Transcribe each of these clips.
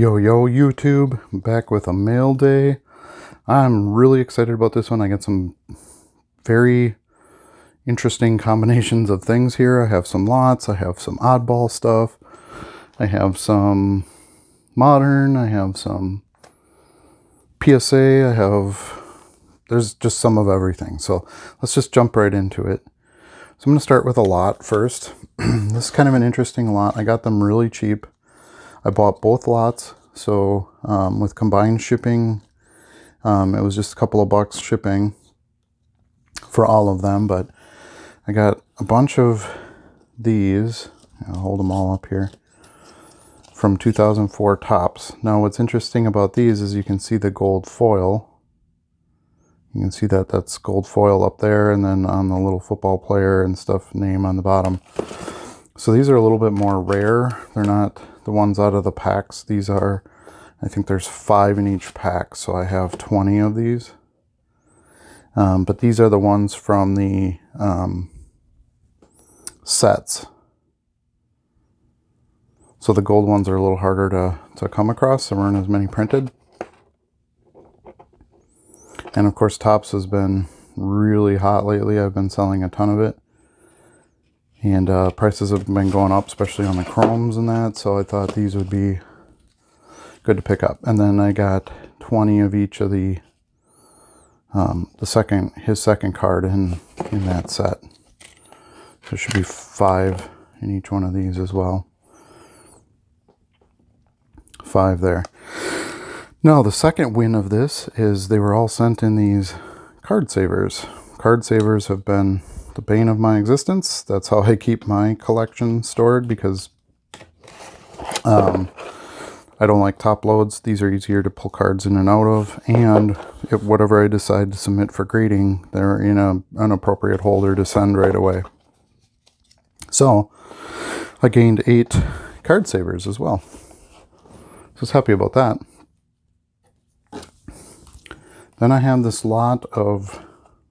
Yo YouTube, back with a mail day. I'm really excited about this one. I got some very interesting combinations of things here. I have some lots, I have some oddball stuff, I have some modern, I have some PSA, there's just some of everything. So let's just jump right into it. So I'm going to start with a lot first. This is kind of an interesting lot. I got them really cheap. I bought both lots, so with combined shipping, it was just a couple of bucks shipping for all of them, but I got a bunch of these. I'll hold them all up here, from 2004 Topps. Now what's interesting about these is you can see the gold foil. You can see that that's gold foil up there, and then on the little football player and stuff name on the bottom. So these are a little bit more rare. They're not the ones out of the packs. These are, I think there's 5 in each pack, so I have 20 of these. But these are the ones from the sets. So the gold ones are a little harder to come across. There weren't as many printed. And of course Topps has been really hot lately. I've been selling a ton of it. And prices have been going up, especially on the chromes and that. So I thought these would be good to pick up. And then I got 20 of each of his second card in that set. So there should be 5 in each one of these as well. 5 there. Now the second win of this is they were all sent in these card savers. Card savers have been the bane of my existence. That's how I keep my collection stored, because I don't like top loads. These are easier to pull cards in and out of, and if whatever I decide to submit for grading, they're in an appropriate holder to send right away. So I gained 8 card savers as well. So I was happy about that. Then I have this lot of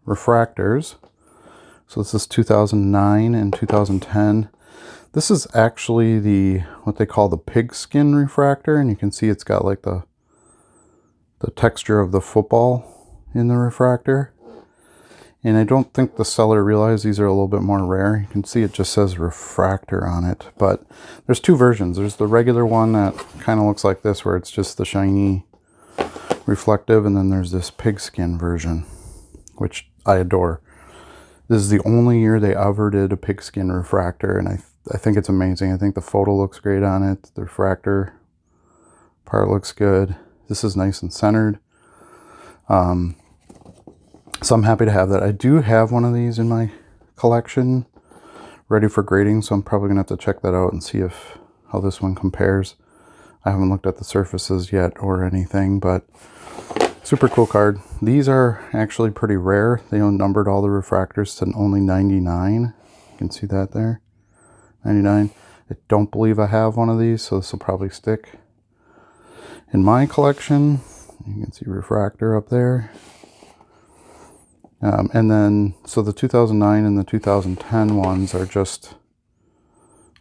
refractors. So this is 2009 and 2010. This is actually what they call the pigskin refractor, and you can see it's got like the texture of the football in the refractor. And I don't think the seller realized these are a little bit more rare. You can see it just says refractor on it, but there's 2 versions. There's the regular one that kind of looks like this, where it's just the shiny reflective, and then there's this pigskin version, which I adore. This is the only year they ever did a pigskin refractor, and I think it's amazing. I think the photo looks great on it. The refractor part looks good. This is nice and centered. So I'm happy to have that. I do have one of these in my collection ready for grading, so I'm probably going to have to check that out and see how this one compares. I haven't looked at the surfaces yet or anything, but super cool card. These are actually pretty rare. They numbered all the refractors to only 99. You can see that there. 99. I don't believe I have one of these, so this will probably stick in my collection. You can see refractor up there. And then, so the 2009 and the 2010 ones are just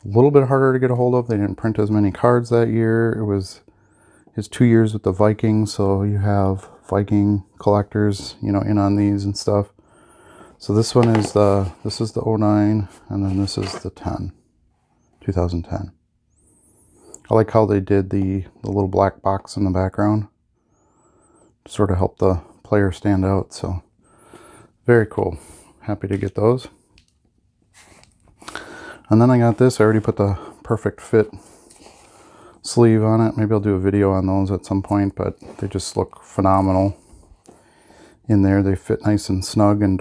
a little bit harder to get a hold of. They didn't print as many cards that year. It was his 2 years with the Vikings, so you have Viking collectors, in on these and stuff. So this one is this is the 09, and then this is the 2010. I like how they did the little black box in the background to sort of help the player stand out. So very cool. Happy to get those. And then I got this. I already put the perfect fit sleeve on it. Maybe I'll do a video on those at some point, but they just look phenomenal in there. They fit nice and snug, and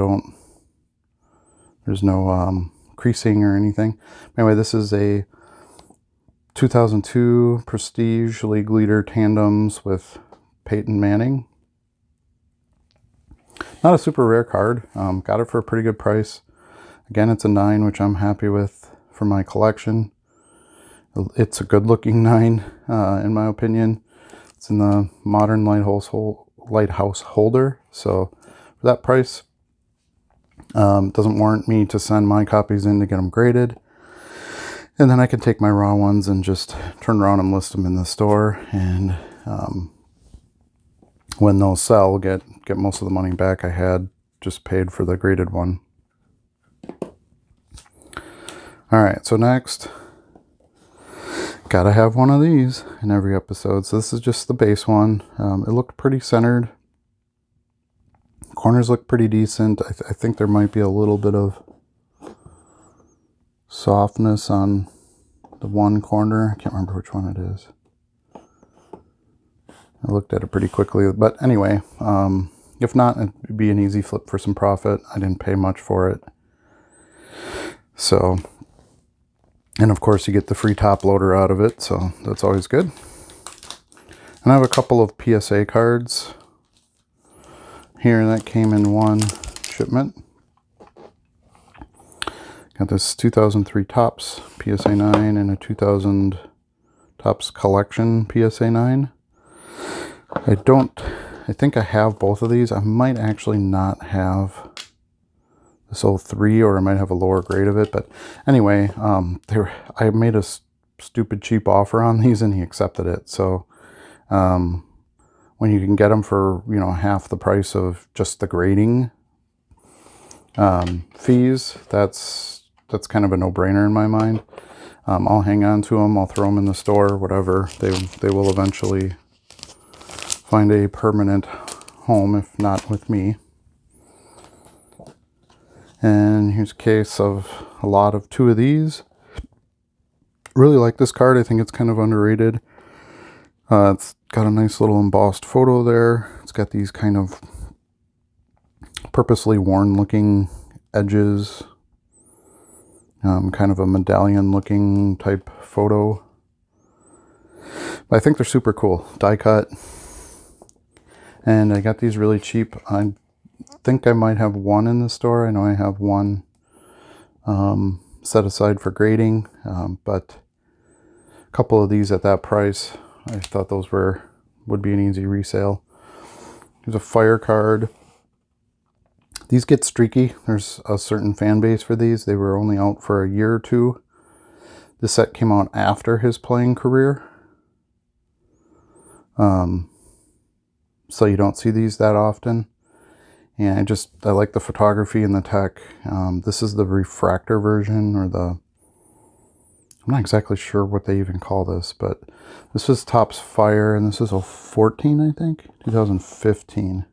there's no creasing or anything. Anyway, this is a 2002 Prestige League Leader Tandems with Peyton Manning. Not a super rare card. Got it for a pretty good price. Again, it's a 9, which I'm happy with for my collection. It's a good looking 9, in my opinion. It's in the modern lighthouse holder. So for that price, doesn't warrant me to send my copies in to get them graded. And then I can take my raw ones and just turn around and list them in the store. And when those sell, get most of the money back I had just paid for the graded one. All right, so next, gotta have one of these in every episode. So this is just the base one. It looked pretty centered. Corners look pretty decent. I think there might be a little bit of softness on the one corner. I can't remember which one it is. I looked at it pretty quickly, but anyway, if not, it'd be an easy flip for some profit. I didn't pay much for it. So, and of course you get the free top loader out of it, so that's always good. And I have a couple of PSA cards here that came in one shipment. Got this 2003 Topps PSA 9 and a 2000 Topps Collection PSA 9. I think I have both of these. I might actually not have this 03, or I might have a lower grade of it. But anyway, I made a stupid cheap offer on these and he accepted it. So when you can get them for, you know, half the price of just the grading fees, that's kind of a no-brainer in my mind. I'll hang on to them. I'll throw them in the store, whatever. They will eventually find a permanent home, if not with me. And here's a case of a lot of two of these. Really like this card. I think it's kind of underrated. It's got a nice little embossed photo there. It's got these kind of purposely worn looking edges. Kind of a medallion looking type photo. But I think they're super cool. Die cut. And I got these really cheap. I think I might have one in the store. I know I have one set aside for grading, but a couple of these at that price, I thought those would be an easy resale. Here's a fire card. These get streaky. There's a certain fan base for these. They were only out for a year or two. This set came out after his playing career. So you don't see these that often. And I like the photography and the tech. This is the refractor version, or I'm not exactly sure what they even call this, but this is Topps Fire, and this is a 14, I think, 2015.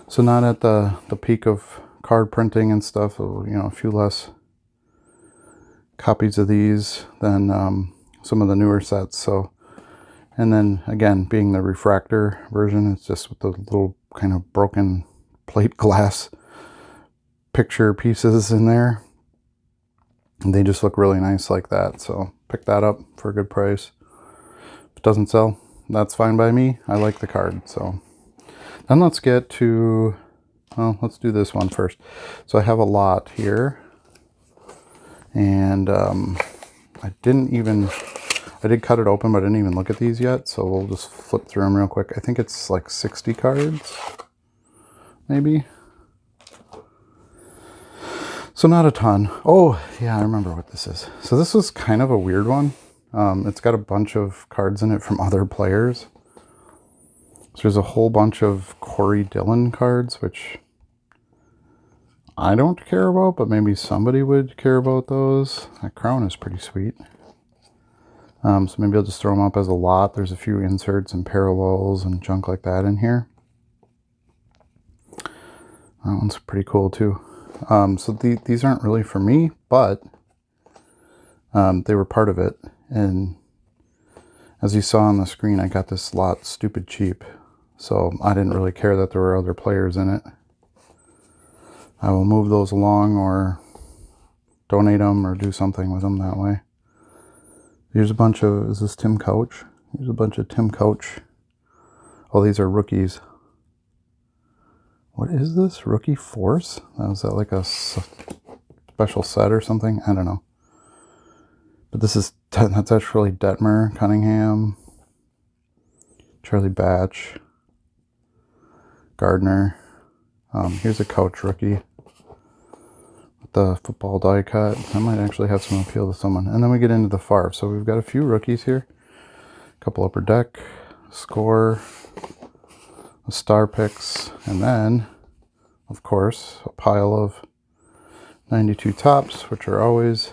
So not at the peak of card printing and stuff. You know, a few less copies of these than some of the newer sets. So, and then again, being the refractor version, it's just with the little kind of broken plate glass picture pieces in there. And they just look really nice like that. So pick that up for a good price. If it doesn't sell, that's fine by me. I like the card. So then let's get to, well, let's do this one first. So I have a lot here. And I did cut it open, but I didn't even look at these yet. So we'll just flip through them real quick. I think it's like 60 cards, maybe. So not a ton. Oh, yeah, I remember what this is. So this was kind of a weird one. It's got a bunch of cards in it from other players. So there's a whole bunch of Corey Dillon cards, which I don't care about, but maybe somebody would care about those. That crown is pretty sweet. So maybe I'll just throw them up as a lot. There's a few inserts and parallels and junk like that in here. That one's pretty cool too. So these aren't really for me, but they were part of it. And as you saw on the screen, I got this lot stupid cheap. So I didn't really care that there were other players in it. I will move those along or donate them or do something with them that way. Here's a bunch of, is this Tim Couch? Here's a bunch of Tim Couch. Oh, these are rookies. What is this? Rookie Force? Was that like a special set or something? I don't know. But that's actually Detmer, Cunningham, Charlie Batch, Gardner. Here's a Couch rookie. with the football die cut. That might actually have some appeal to someone. And then we get into the Favre. So we've got a few rookies here. A couple upper deck, score, a star picks, and then, of course, a pile of 92 tops, which are always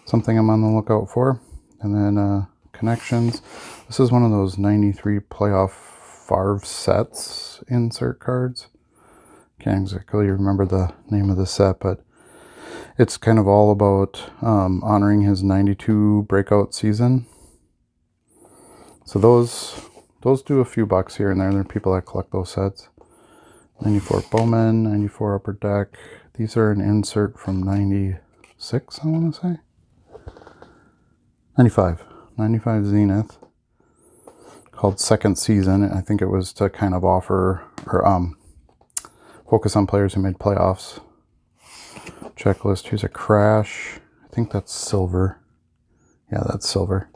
something I'm on the lookout for. And then connections. This is one of those 93 playoff Favre sets insert cards. Can't exactly remember the name of the set, but it's kind of all about honoring his 92 breakout season. So those do a few bucks here and there. There are people that collect those sets. 94 Bowman, 94 Upper Deck. These are an insert from 96, I want to say. 95 Zenith, called Second Season. I think it was to kind of offer or focus on players who made playoffs. Checklist. Here's a Crash. I think that's silver. Yeah, that's silver.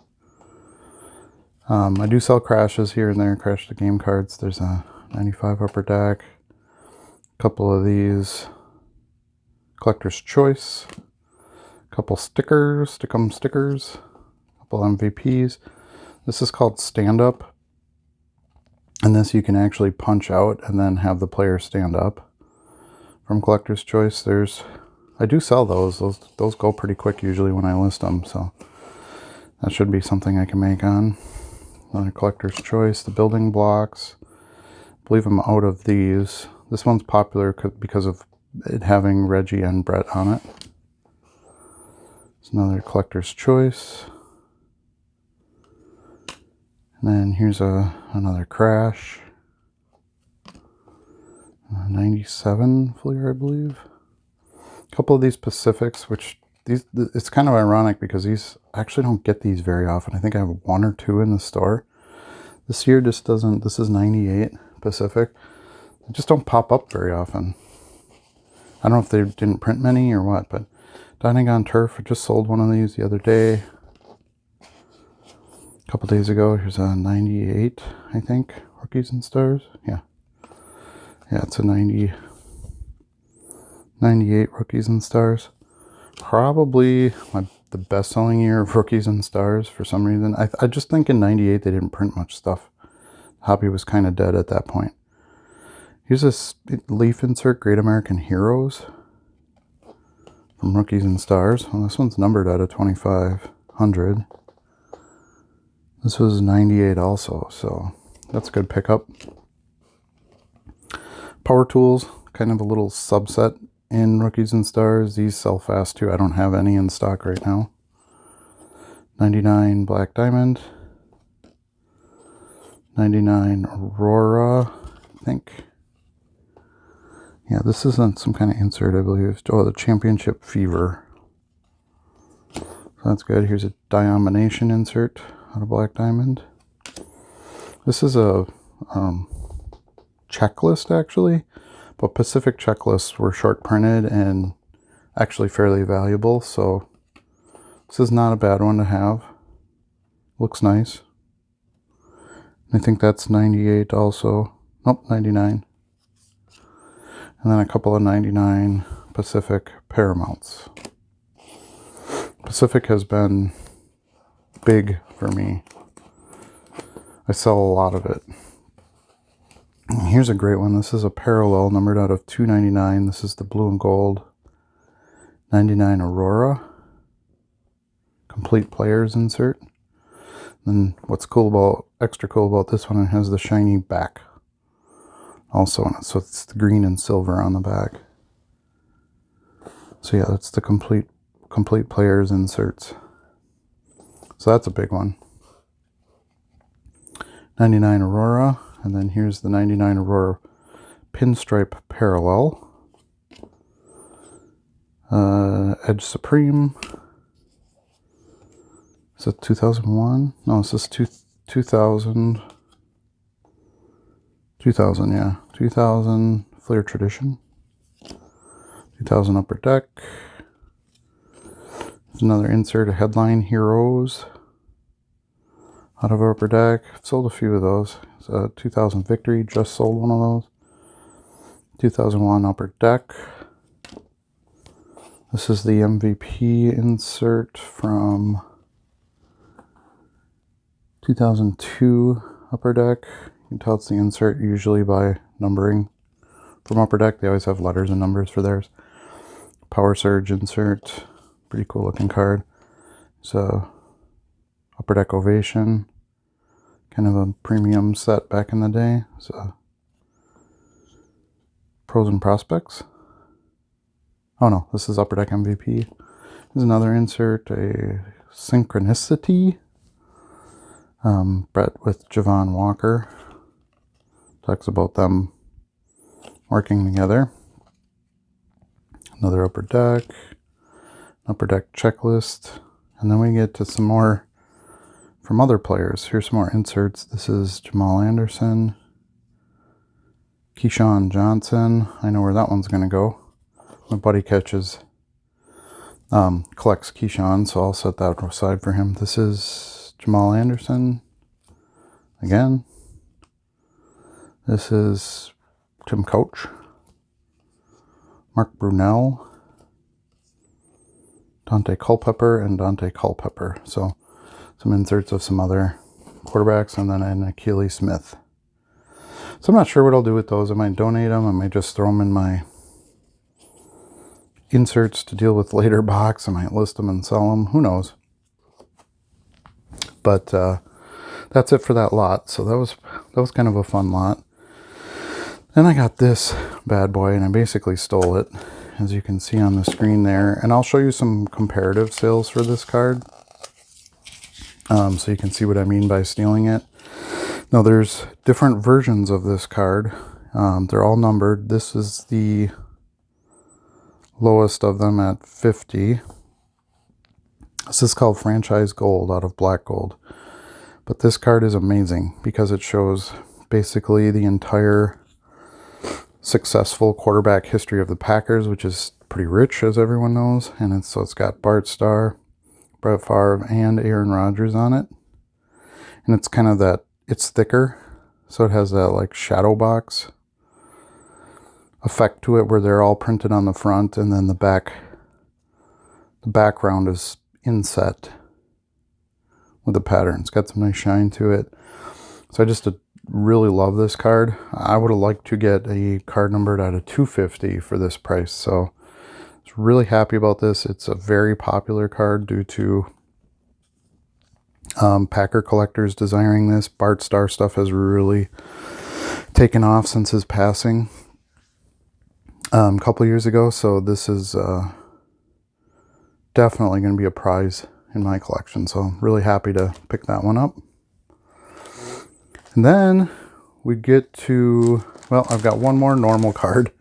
I do sell Crashes here and there. Crash the game cards. There's a 95 Upper Deck. A couple of these. Collector's Choice. A couple stickers. Stickum stickers. A couple MVPs. This is called Stand Up. And this you can actually punch out and then have the player stand up. From Collector's Choice, I do sell those. Those go pretty quick usually when I list them, so that should be something I can make on. Another Collector's Choice, the building blocks. I believe I'm out of these. This one's popular because of it having Reggie and Brett on it. It's another Collector's Choice. And then here's another Crash. 97 Fleer, I believe. A couple of these Pacifics, which it's kind of ironic because these I actually don't get these very often. I think I have one or two in the store. This year just doesn't. This is 98 Pacific. They just don't pop up very often. I don't know if they didn't print many or what, but Dining on Turf, I just sold one of these the other day. A couple days ago. Here's a 98, I think. Rookies and Stars. Yeah. Yeah, it's a 98 Rookies and Stars. Probably the best-selling year of Rookies and Stars for some reason. I just think in 98 they didn't print much stuff. Hobby was kind of dead at that point. Here's this leaf insert, Great American Heroes from Rookies and Stars. Well, this one's numbered out of 2500. This was 98 also, so that's a good pickup. Power Tools, kind of a little subset in Rookies and Stars. These sell fast too. I don't have any in stock right now. 99 Black Diamond. 99 Aurora, I think. Yeah, this isn't some kind of insert, I believe. Oh, the Championship Fever. So that's good. Here's a Diomination insert out of Black Diamond. This is a checklist, actually. But Pacific checklists were short printed and actually fairly valuable. So this is not a bad one to have. Looks nice. I think that's 98 also. Nope, 99. And then a couple of 99 Pacific Paramounts. Pacific has been big for me. I sell a lot of it. Here's a great one. This is a parallel numbered out of 299. This is the blue and gold 99 Aurora. Complete players insert. Then what's extra cool about this one, it has the shiny back also on it. So it's the green and silver on the back. So yeah, that's the complete players inserts. So that's a big one. 99 Aurora. And then here's the 99 Aurora Pinstripe Parallel. Edge Supreme. Is it 2001? No, this is 2000. 2000, yeah. 2000 Fleer Tradition. 2000 Upper Deck. There's another insert, a Headline Heroes. Out of Upper Deck. I've sold a few of those. It's a 2000 Victory, just sold one of those. 2001 Upper Deck. This is the MVP insert from 2002 Upper Deck. You can tell it's the insert usually by numbering. From Upper Deck, they always have letters and numbers for theirs. Power Surge insert. Pretty cool looking card. So, Upper Deck Ovation. Kind of a premium set back in the day. So, Pros and Prospects. Oh no, this is Upper Deck MVP. Here's another insert, a Synchronicity. Brett with Javon Walker. Talks about them working together. Another Upper Deck checklist. And then we get to some more from other players. Here's some more inserts. This is Jamal Anderson. Keyshawn Johnson. I know where that one's going to go. My buddy collects Keyshawn, so I'll set that aside for him. This is Jamal Anderson. Again. This is Tim Coach. Mark Brunell. Dante Culpepper and Dante Culpepper. So some inserts of some other quarterbacks, and then an Achilles Smith. So I'm not sure what I'll do with those. I might donate them. I might just throw them in my inserts to deal with later box. I might list them and sell them. Who knows? But that's it for that lot. So that was kind of a fun lot. Then I got this bad boy, and I basically stole it, as you can see on the screen there. And I'll show you some comparative sales for this card, so you can see what I mean by stealing it. Now, there's different versions of this card. They're all numbered. This is the lowest of them at 50. This is called Franchise Gold out of Black Gold. But this card is amazing because it shows basically the entire successful quarterback history of the Packers, which is pretty rich, as everyone knows. And it's got Bart Starr, Brett Favre, and Aaron Rodgers on it. And it's kind of that, it's thicker, so it has that like shadow box effect to it where they're all printed on the front, and then the background is inset with a pattern. It's got some nice shine to it. So I just really love this card. I would have liked to get a card numbered at a 250 for this price, so I was really happy about this. It's a very popular card due to Packer collectors desiring this. Bart Starr stuff has really taken off since his passing a couple years ago, so this is definitely going to be a prize in my collection, so I'm really happy to pick that one up. And then we get to, well, I've got one more normal card,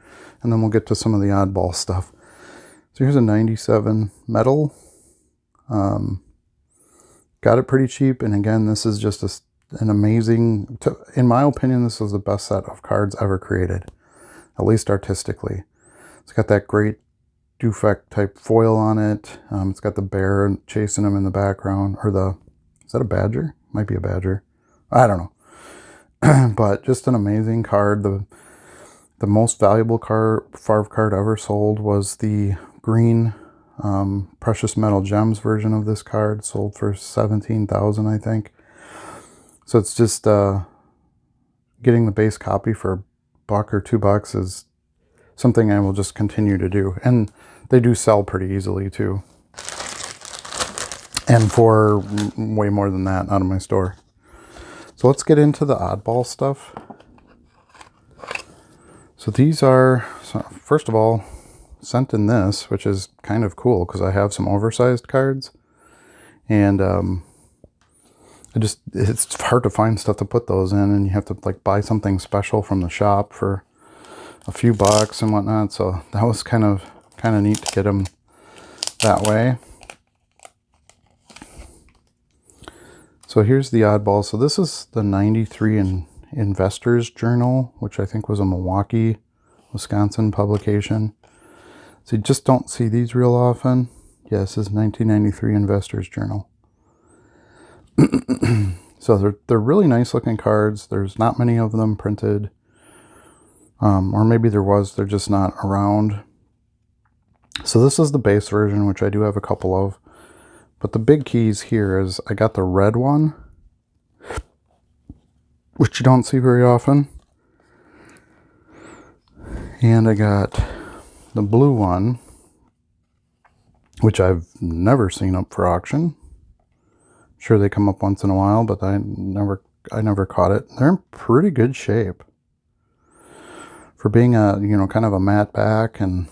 and then we'll get to some of the oddball stuff. So here's a 97 metal. Got it pretty cheap, and again, this is just an amazing, in my opinion, this is the best set of cards ever created, at least artistically. It's got that great Dufek type foil on it. It's got the bear chasing him in the background, or is that a badger? Might be a badger. I don't know. But just an amazing card. The most valuable Favre card ever sold was the green Precious Metal Gems version of this card. Sold for $17,000, I think. So it's just getting the base copy for $1 or $2 is something I will just continue to do. And they do sell pretty easily too. And for way more than that out of my store. So let's get into the oddball stuff. So these are, first of all, sent in this, which is kind of cool because I have some oversized cards. And it's hard to find stuff to put those in, and you have to like buy something special from the shop for a few bucks and whatnot. So that was kind of neat to get them that way. So here's the oddball. So this is the 93 Investors Journal, which I think was a Milwaukee, Wisconsin publication. So you just don't see these real often. Yeah, this is 1993 Investors Journal. So they're really nice looking cards. There's not many of them printed. Or maybe there was, they're just not around. So this is the base version, which I do have a couple of. But the big keys here is I got the red one, which you don't see very often. And I got the blue one, which I've never seen up for auction. Sure, they come up once in a while, but I never caught it. They're in pretty good shape for being a, you know, kind of a matte back and,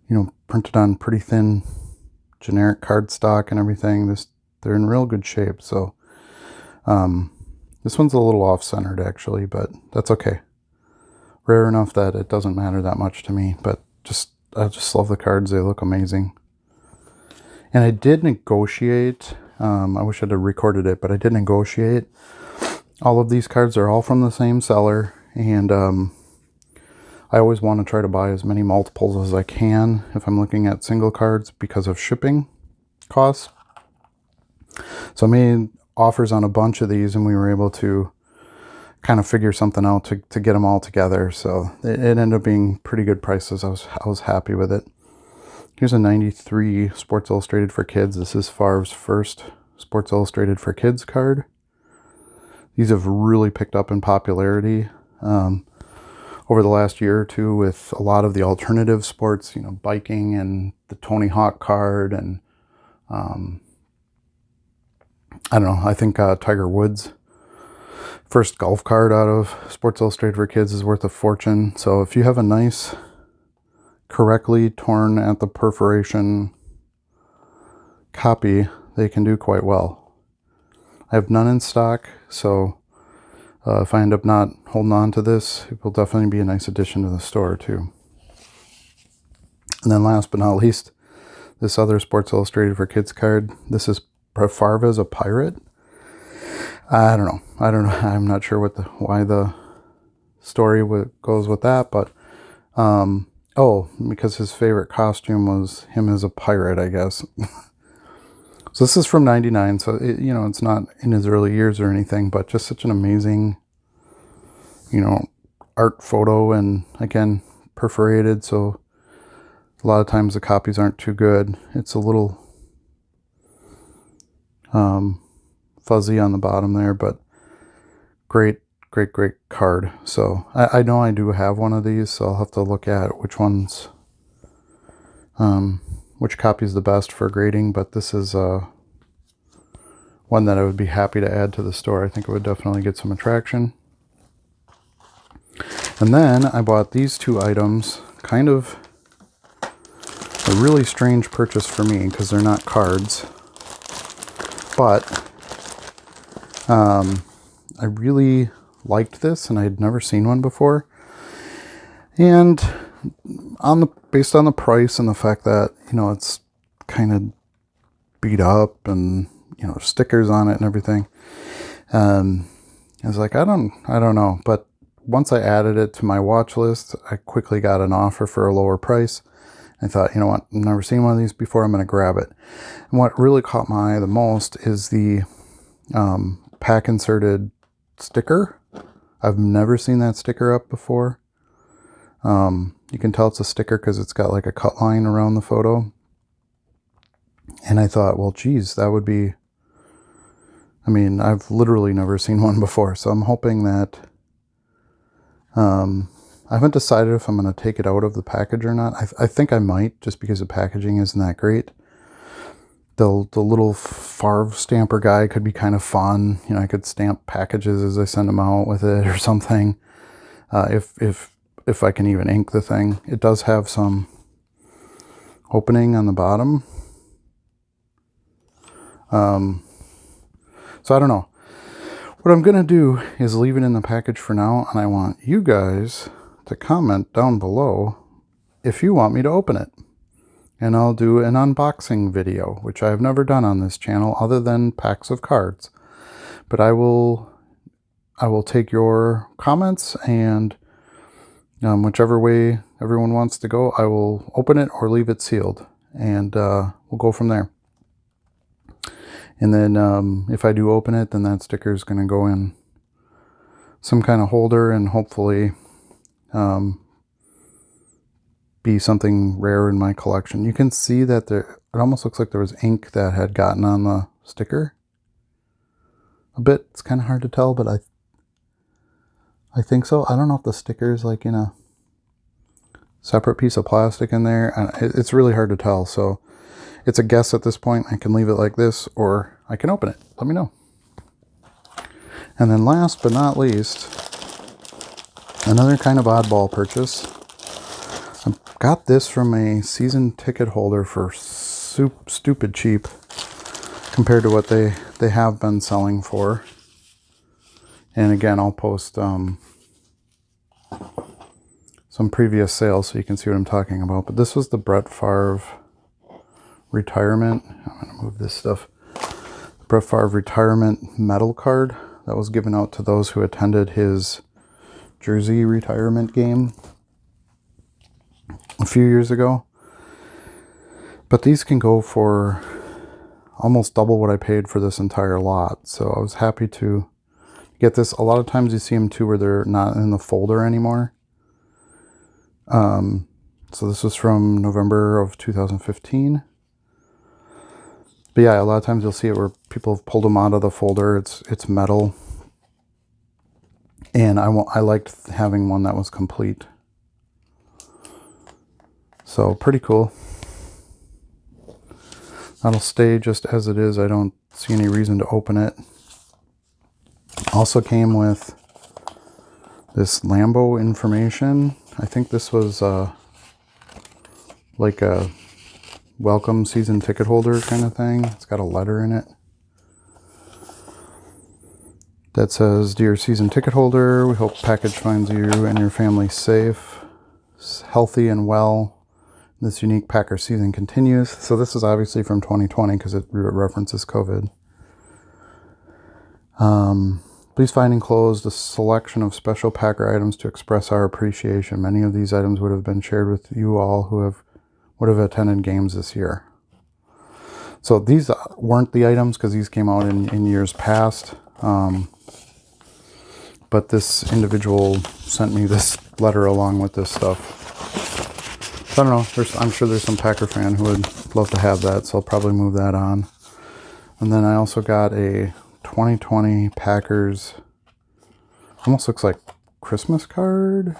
you know, printed on pretty thin generic cardstock and everything. They're in real good shape. So this one's a little off-centered actually, but that's okay. Rare enough that it doesn't matter that much to me, but I just love the cards. They look amazing. And I did negotiate. I wish I'd have recorded it, but I did negotiate. All of these cards are all from the same seller, and I always want to try to buy as many multiples as I can if I'm looking at single cards because of shipping costs. So I made offers on a bunch of these, and we were able to kind of figure something out to get them all together. So it ended up being pretty good prices. I was happy with it. Here's a 93 Sports Illustrated for Kids. This is Favre's first Sports Illustrated for Kids card. These have really picked up in popularity over the last year or two with a lot of the alternative sports, you know, biking and the Tony Hawk card. And I don't know, I think Tiger Woods' first golf card out of Sports Illustrated for Kids is worth a fortune. So if you have a nice, correctly torn at the perforation copy, they can do quite well. I have none in stock, so if I end up not holding on to this, it will definitely be a nice addition to the store too. And then last but not least, this other Sports Illustrated for Kids card. This is Favre as a pirate. I don't know. I'm not sure why the story goes with that, but oh, because his favorite costume was him as a pirate, I guess. So this is from '99, so you know, it's not in his early years or anything, but just such an amazing, you know, art photo, and again, perforated, so a lot of times the copies aren't too good. It's a little fuzzy on the bottom there, but great card. So I know I do have one of these, so I'll have to look at which one's which copy is the best for grading, but this is one that I would be happy to add to the store. I think it would definitely get some attraction. And then I bought these two items, kind of a really strange purchase for me because they're not cards, but I really liked this, and I had never seen one before. And based on the price and the fact that, you know, it's kind of beat up and, you know, stickers on it and everything, I was like, I don't know. But once I added it to my watch list, I quickly got an offer for a lower price. I thought, you know what, I've never seen one of these before, I'm going to grab it. And what really caught my eye the most is the pack inserted sticker. I've never seen that sticker up before. You can tell it's a sticker because it's got like a cut line around the photo. And I thought, well, geez, that would be, I mean, I've literally never seen one before. So I'm hoping that, I haven't decided if I'm going to take it out of the package or not. I think I might, just because the packaging isn't that great. The little Favre stamper guy could be kind of fun. You know, I could stamp packages as I send them out with it or something. If I can even ink the thing. It does have some opening on the bottom. So I don't know. What I'm going to do is leave it in the package for now, and I want you guys to comment down below if you want me to open it. And I'll do an unboxing video, which I've never done on this channel other than packs of cards. But I will take your comments, and whichever way everyone wants to go, I will open it or leave it sealed, and we'll go from there. And then if I do open it, then that sticker is going to go in some kind of holder, and hopefully be something rare in my collection. You can see that there, it almost looks like there was ink that had gotten on the sticker a bit. It's kind of hard to tell, but I think so. I don't know if the sticker is like in a separate piece of plastic in there. It's really hard to tell, so it's a guess at this point. I can leave it like this, or I can open it. Let me know. And then last but not least, another kind of oddball purchase. I got this from a season ticket holder for stupid cheap compared to what they have been selling for. And again, I'll post some previous sales so you can see what I'm talking about. But this was the Brett Favre retirement. I'm going to move this stuff. Brett Favre retirement medal card that was given out to those who attended his jersey retirement game a few years ago. But these can go for almost double what I paid for this entire lot. So I was happy to get this. A lot of times you see them too where they're not in the folder anymore. So this was from November of 2015. But yeah, a lot of times you'll see it where people have pulled them out of the folder. It's metal. And I liked having one that was complete. So pretty cool. That'll stay just as it is. I don't see any reason to open it. Also came with this Lambo information. I think this was like a welcome season ticket holder kind of thing. It's got a letter in it that says, "Dear season ticket holder, we hope package finds you and your family safe, healthy and well. This unique Packer season continues." So this is obviously from 2020 because it references COVID. Please find enclosed a selection of special Packer items to express our appreciation. Many of these items would have been shared with you all who would have attended games this year. So these weren't the items because these came out in years past. But this individual sent me this letter along with this stuff. So I don't know. I'm sure there's some Packer fan who would love to have that, so I'll probably move that on. And then I also got a 2020 Packers, almost looks like Christmas card.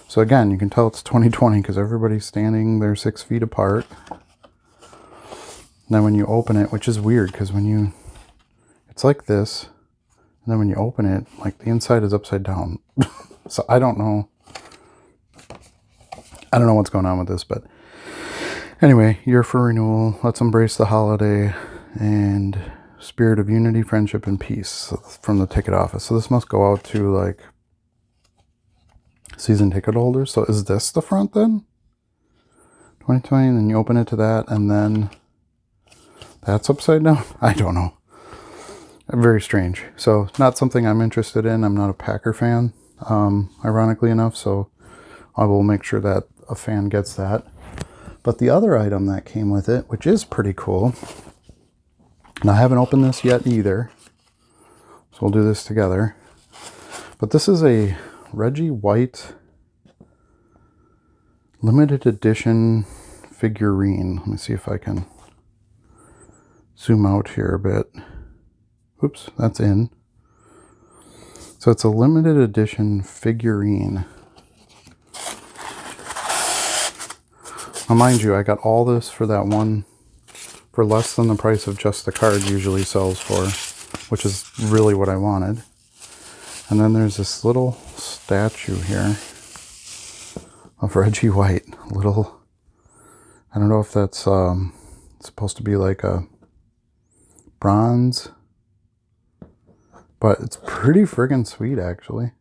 So again, you can tell it's 2020 because everybody's standing there 6 feet apart. And then when you open it, which is weird because it's like this. And then when you open it, like the inside is upside down. So I don't know what's going on with this, but anyway, year for renewal. Let's embrace the holiday and spirit of unity, friendship, and peace from the ticket office. So this must go out to like season ticket holders. So is this the front then? 2020, and then you open it to that, and then that's upside down? I don't know. Very strange. So not something I'm interested in. I'm not a Packer fan, ironically enough, so I will make sure that a fan gets that. But the other item that came with it, which is pretty cool, and I haven't opened this yet either, so we'll do this together. But this is a Reggie White limited edition figurine. Let me see if I can zoom out here a bit. Oops, that's in. So it's a limited edition figurine. Now mind you, I got all this for that one, for less than the price of just the card usually sells for, which is really what I wanted. And then there's this little statue here of Reggie White. Little, I don't know if that's supposed to be like a bronze, but it's pretty friggin' sweet actually.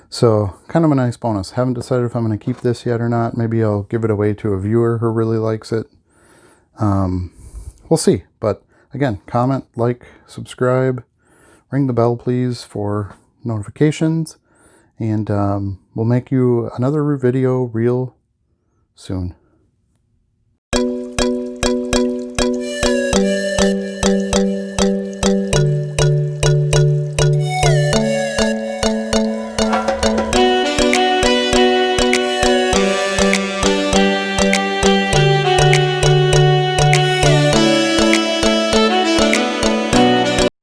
So kind of a nice bonus. Haven't decided if I'm going to keep this yet or not. Maybe I'll give it away to a viewer who really likes it. We'll see. But again, comment, like, subscribe, ring the bell please for notifications, and we'll make you another video real soon.